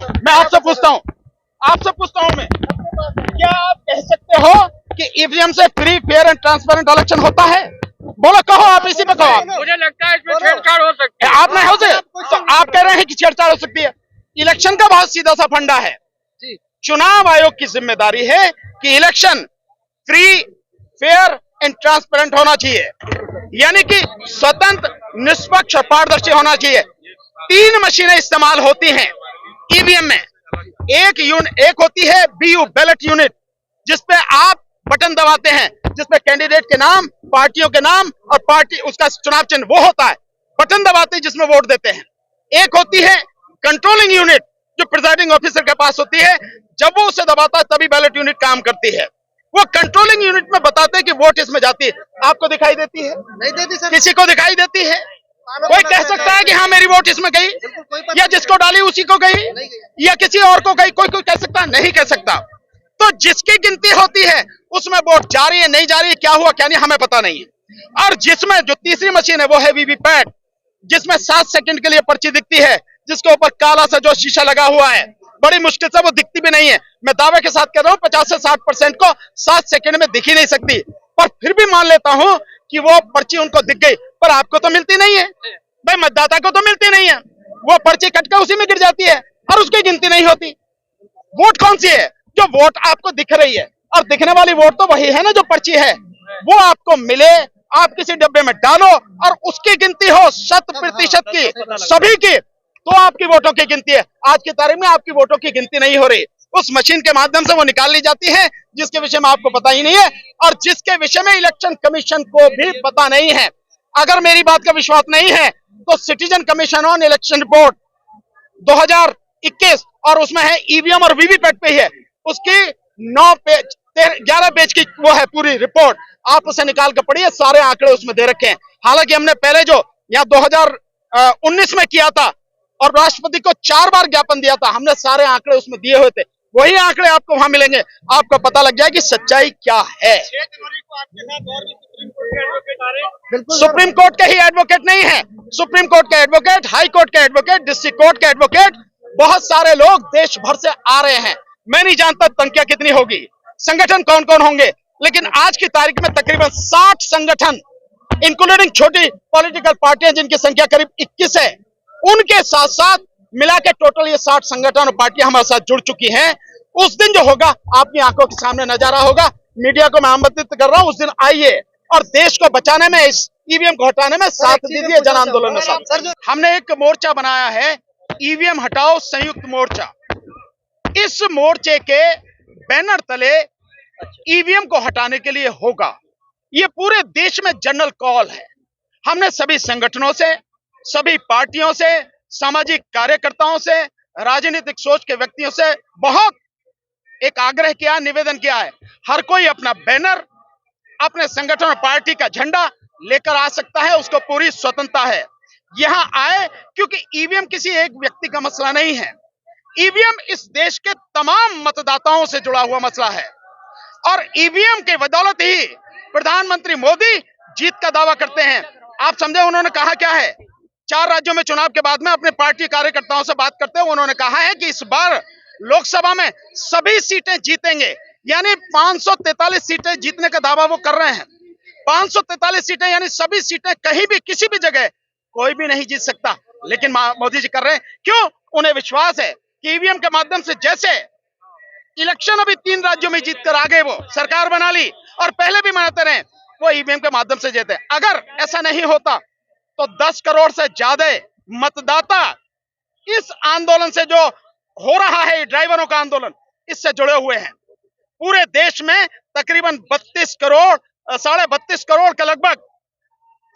मैं आपसे पूछता हूं मैं, क्या आप कह सकते हो कि ईवीएम से free, fair and transparent election होता है? बोलो, कहो आप, इसी पे कहो आप। मुझे लगता है इसमें छेड़छाड़ हो सकती है। आप नहीं हो से तो आप कह रहे हैं कि छेड़छाड़ हो सकती है। इलेक्शन का बहुत सीधा सा फंडा है। चुनाव आयोग की जिम्मेदारी है कि election free, fair and transparent होना चाहिए, यानी कि स्वतंत्र, निष्पक्ष और पारदर्शी होना चाहिए। 3 मशीनें इस्तेमाल होती हैं ईवीएम में। एक होती है बीयू, बैलेट यूनिट, जिसपे आप बटन दबाते हैं, जिसपे कैंडिडेट के नाम, पार्टियों के नाम और पार्टी उसका चुनाव चिन्ह वो होता है, बटन दबाते हैं जिसमें वोट देते हैं। एक होती है कंट्रोलिंग यूनिट, जो प्रिजाइडिंग ऑफिसर के पास होती है, जब वो उसे दबाता है तभी बैलेट यूनिट काम करती है। वो कंट्रोलिंग यूनिट में बताते हैं कि वोट इसमें जाती है। आपको दिखाई देती है? नहीं देती सर। किसी को दिखाई देती है? कोई कह सकता है कि हाँ मेरी वोट इसमें गई, या जिसको डाली उसी को गई, या किसी और को गई? कोई कह सकता है? नहीं कह सकता। तो जिसकी गिनती होती है उसमें वोट जा रही है, नहीं जा रही है, क्या हुआ क्या नहीं, हमें पता नहीं है। और जिसमें जो तीसरी मशीन है वो है वीवीपैट, जिसमें 7 सेकंड के लिए पर्ची दिखती है, जिसके ऊपर काला सा जो शीशा लगा हुआ है, बड़ी मुश्किल से वो दिखती भी नहीं है। मैं दावे के साथ कह रहा हूं 50 से 60% को 7 सेकंड में दिख ही नहीं सकती, पर फिर भी मान लेता हूं कि वो पर्ची उनको दिख गई, पर आपको तो मिलती नहीं है भाई, मतदाता को तो मिलती नहीं है। वो पर्ची कटकर उसी में गिर जाती है और उसकी गिनती नहीं होती। वोट कौन सी है? जो वोट आपको दिख रही है, और दिखने वाली वोट तो वही है ना जो पर्ची है, वो आपको मिले, आप किसी डब्बे में डालो और उसकी गिनती हो 100% की, सभी की, तो आपकी वोटों की गिनती है। आज की तारीख में आपकी वोटों की गिनती नहीं हो रही। उस मशीन के माध्यम से वो निकाल ली जाती है, जिसके विषय में आपको पता ही नहीं है, और जिसके विषय में इलेक्शन कमीशन को भी पता नहीं है। अगर मेरी बात का विश्वास नहीं है तो citizen commission on election report 2021, और उसमें है ईवीएम और वीवीपैट पे ही है, उसकी 11 पेज की वो है पूरी रिपोर्ट। आप उसे निकाल कर पढ़िए, सारे आंकड़े उसमें दे रखे हैं। हालांकि हमने पहले जो यहाँ 2019 में किया था और राष्ट्रपति को 4 बार ज्ञापन दिया था, हमने सारे आंकड़े उसमें दिए हुए थे, वही आंकड़े आपको वहां मिलेंगे। आपको पता लग जाए कि सच्चाई क्या है। 6 जनवरी को आपके साथ और भी सुप्रीम कोर्ट के एडवोकेट आ रहे हैं। सुप्रीम कोर्ट के ही एडवोकेट नहीं है, सुप्रीम कोर्ट के एडवोकेट, हाई कोर्ट के एडवोकेट, डिस्ट्रिक्ट कोर्ट के एडवोकेट, बहुत सारे लोग देश भर से आ रहे हैं। मैं नहीं जानता संख्या कितनी होगी, संगठन कौन कौन होंगे, लेकिन आज की तारीख में तकरीबन 60 संगठन, इंक्लूडिंग छोटी पॉलिटिकल पार्टियां जिनकी संख्या करीब 21 है, उनके साथ साथ मिला के टोटल ये 60 संगठन और पार्टियां हमारे साथ जुड़ चुकी हैं। उस दिन जो होगा आपकी आंखों के सामने नजारा होगा। मीडिया को मैं आमंत्रित कर रहा हूं, उस दिन आइए और देश को बचाने में, इस ईवीएम को हटाने में साथ दीजिए जन आंदोलन में साथ। हमने एक मोर्चा बनाया है, ईवीएम हटाओ संयुक्त मोर्चा। इस मोर्चे के बैनर तले ईवीएम को हटाने के लिए होगा। ये पूरे देश में जनरल कॉल है। हमने सभी संगठनों से, सभी पार्टियों से, सामाजिक कार्यकर्ताओं से, राजनीतिक सोच के व्यक्तियों से बहुत एक आग्रह किया, निवेदन किया है। हर कोई अपना बैनर, अपने संगठन और पार्टी का झंडा लेकर आ सकता है, उसको पूरी स्वतंत्रता है। यहां आए क्योंकि ईवीएम किसी एक व्यक्ति का मसला नहीं है। ईवीएम इस देश के तमाम मतदाताओं से जुड़ा हुआ मसला है, और ईवीएम के बदौलत ही प्रधानमंत्री मोदी जीत का दावा करते हैं। आप समझे उन्होंने कहा क्या है? 4 राज्यों में चुनाव के बाद में अपने पार्टी कार्यकर्ताओं से बात करते हुए उन्होंने कहा है कि इस बार लोकसभा में सभी सीटें जीतेंगे, यानी 543 सीटें जीतने का दावा वो कर रहे हैं। 543 सीटें यानी सभी सीटें, कहीं भी किसी भी जगह कोई भी नहीं जीत सकता, लेकिन मोदी जी कर रहे हैं। क्यों? उन्हें विश्वास है कि ईवीएम के माध्यम से, जैसे इलेक्शन अभी 3 राज्यों में जीत कर आ गए, वो सरकार बना ली और पहले भी मनाते रहे, वो ईवीएम के माध्यम से जीते। अगर ऐसा नहीं होता तो 10 करोड़ से ज्यादा मतदाता इस आंदोलन से, जो हो रहा है ड्राइवरों का आंदोलन, इससे जुड़े हुए हैं। पूरे देश में तकरीबन 32 करोड़, 32.5 करोड़ के लगभग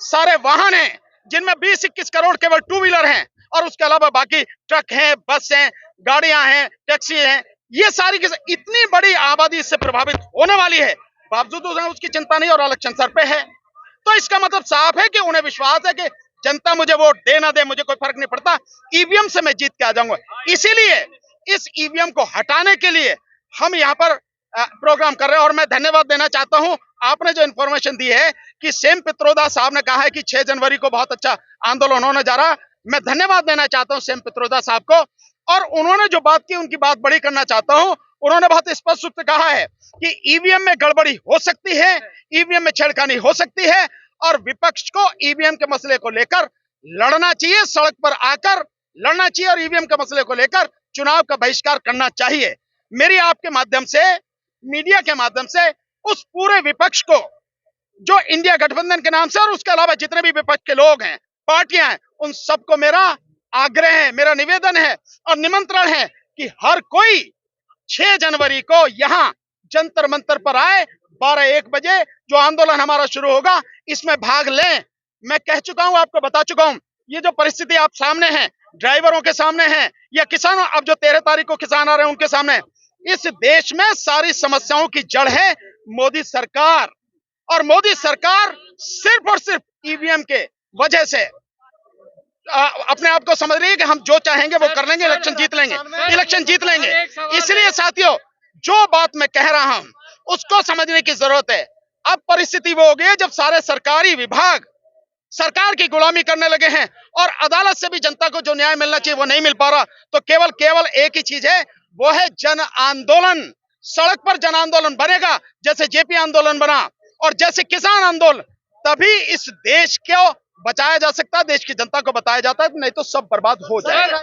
सारे वाहन हैं, जिनमें 20-21 करोड़ केवल 2 व्हीलर हैं, और उसके अलावा बाकी ट्रक हैं, बस हैं, गाड़ियां हैं, टैक्सी हैं। ये सारी की इतनी बड़ी आबादी इससे प्रभावित होने वाली है, बावजूद उसकी चिंता नहीं, और इलेक्शन सर पे है। तो इसका मतलब साफ है कि उन्हें विश्वास है कि जनता मुझे वोट दे ना दे, मुझे कोई फर्क नहीं पड़ता, ईवीएम से मैं जीत के आ जाऊंगा। इसीलिए इस ईवीएम को हटाने के लिए हम यहाँ पर प्रोग्राम कर रहे हैं। और मैं धन्यवाद देना चाहता हूं, आपने जो इन्फॉर्मेशन दी है कि सेम पित्रोदा साहब ने कहा है कि 6 जनवरी को बहुत अच्छा आंदोलन होने जा रहा, मैं धन्यवाद देना चाहता हूं सेम पित्रोदा साहब को। और उन्होंने जो बात की उनकी बात बड़ी करना चाहता हूं। उन्होंने बहुत स्पष्ट रूप से कहा है कि ईवीएम में गड़बड़ी हो सकती है, ईवीएम में छेड़खानी हो सकती है और विपक्ष को ईवीएम के मसले को लेकर लड़ना चाहिए, सड़क पर आकर लड़ना चाहिए और ईवीएम के मसले को लेकर चुनाव का बहिष्कार करना चाहिए। मेरी आपके माध्यम से, मीडिया के माध्यम से उस पूरे विपक्ष को जो इंडिया गठबंधन के नाम से और उसके अलावा जितने भी विपक्ष के लोग हैं, पार्टियां हैं, उन सबको मेरा आग्रह है, मेरा निवेदन है और निमंत्रण है कि हर कोई 6 जनवरी को यहां जंतर मंतर पर आए। 12-1 बजे जो आंदोलन हमारा शुरू होगा, इसमें भाग लें। मैं कह चुका हूं, आपको बता चुका हूं, ये जो परिस्थिति आप सामने है, ड्राइवरों के सामने है या किसानों, अब जो 13 तारीख को किसान आ रहे हैं उनके सामने, इस देश में सारी समस्याओं की जड़ है मोदी सरकार। और मोदी सरकार सिर्फ और सिर्फ ईवीएम के वजह से अपने आप को समझ रही है कि हम जो चाहेंगे वो कर लेंगे, इलेक्शन जीत लेंगे, इलेक्शन जीत लेंगे। इसलिए साथियों, जो बात मैं कह रहा हूं उसको समझने की जरूरत है। अब परिस्थिति वो हो गई है जब सारे सरकारी विभाग सरकार की गुलामी करने लगे हैं और अदालत से भी जनता को जो न्याय मिलना चाहिए वो नहीं मिल पा रहा। तो केवल एक ही चीज है, वो है जन आंदोलन। सड़क पर जन आंदोलन बनेगा, जैसे जेपी आंदोलन बना और जैसे किसान आंदोलन, तभी इस देश को बचाया जा सकता है, देश की जनता को बताया जाता है, नहीं तो सब बर्बाद हो जाएगा।